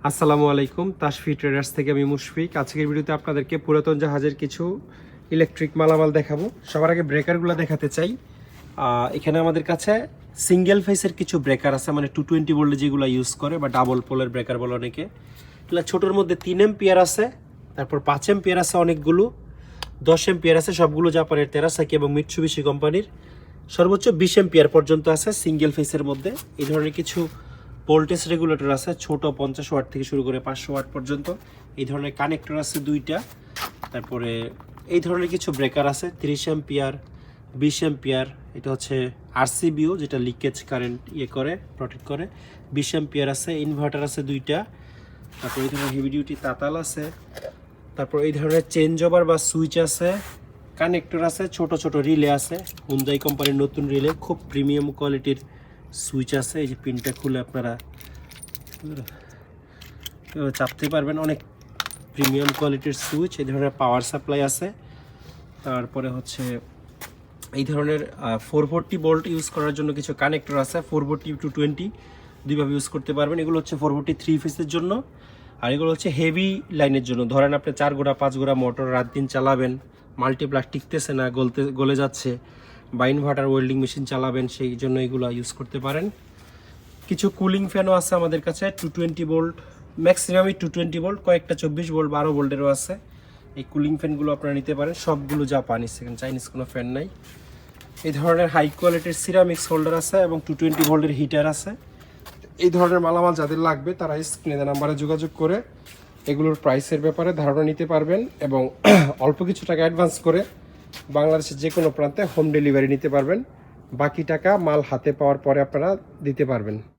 আসসালামু আলাইকুম, তাশফি ট্রেডার্স থেকে আমি মুশফিক। আজকের ভিডিওতে আপনাদেরকে পুরাতন জাহাজের কিছু ইলেকট্রিক মালামাল দেখাবো। সবার আগে ব্রেকারগুলো দেখাতে চাই। এখানে আমাদের কাছে সিঙ্গেল ফেসের কিছু ব্রেকার আছে, মানে 220 ভোল্টে যেগুলো ইউজ করে বা ডাবল পোলের ব্রেকার বলে অনেকে। এগুলো ছোটোর মধ্যে 3 এম্পিয়ার আছে, তারপর 5 এম্পিয়ার আছে অনেকগুলো, 10 এম্পিয়ার আছে সবগুলো জাপানের তেরাসাকি এবং মিৎসুবিশি কোম্পানির, সর্বোচ্চ 20 এম্পিয়ার পর্যন্ত আছে সিঙ্গেল ফেসের মধ্যে। এই ধরনের কিছু ভোল্টেজ রেগুলেটর আছে, ছোট 50 ওয়াট থেকে শুরু করে 500 ওয়াট পর্যন্ত। এই ধরনের কানেক্টর আছে দুইটা। তারপরে এই ধরনের কিছু ব্রেকার আছে 30 এম্পিয়ার, 20 এম্পিয়ার। এটা হচ্ছে আরসিবিও, যেটা লিকেজ কারেন্ট করে প্রোটেক্ট করে। 20 এম্পিয়ার আছে। ইনভার্টার আছে দুইটা। তারপর এই ধরনের হেভি ডিউটি তাতাল আছে। তারপর এই ধরনের চেঞ্জ ওভার বা সুইচ আছে, কানেক্টর আছে, ছোট ছোট রিলে আছে। হুন্দাই কোম্পানির নতুন রিলে, খুব প্রিমিয়াম কোয়ালিটির সুইচ আছে। এই যে পিনটা খুলে আপনারা চাপতে পারবেন, অনেক প্রিমিয়াম কোয়ালিটির সুইচ। এই ধরনের পাওয়ার সাপ্লাই আছে। তারপরে হচ্ছে এই ধরনের 440 ভোল্ট ইউজ করার জন্য কিছু কানেক্টর আছে। 440 to 20 দুইভাবে ইউজ করতে পারবেন। এগুলো হচ্ছে 443 ফেসের জন্য, আর এগুলো হচ্ছে হেভি লাইনের জন্য। ধরেন আপনি 4 গোড়া 5 গোড়া মোটর রাত দিন চালাবেন, মাল্টিপ্লাগ টিকতেছে না, গলে যাচ্ছে, বা ইনভার্টার ওয়েল্ডিং মেশিন চালাবেন, সেই জন্য এগুলো ইউজ করতে পারেন। কিছু কুলিং ফ্যানও আছে আমাদের কাছে 220 ভোল্ট, ম্যাক্সিমামই 220 ভোল্ট, কয়েকটা 24 ভোল্ট 12 ভোল্টেরও আছে। এই কুলিং ফ্যানগুলো আপনারা নিতে পারেন, সবগুলো জাপানি, সেখানে চাইনিজ কোনো ফ্যান নাই। এই ধরনের হাই কোয়ালিটির সিরামিক্স হোল্ডার আছে এবং 220 ভোল্টের হিটার আছে। এই ধরনের মালামাল যাদের লাগবে তারা স্ক্রিনে নাম্বারে যোগাযোগ করে এগুলোর প্রাইসের ব্যাপারে ধারণা নিতে পারবেন এবং অল্প কিছু টাকা অ্যাডভান্স করে বাংলাদেশের যে কোনো প্রান্তে হোম ডেলিভারি নিতে পারবেন। বাকি টাকা মাল হাতে পাওয়ার পরে আপনারা দিতে পারবেন।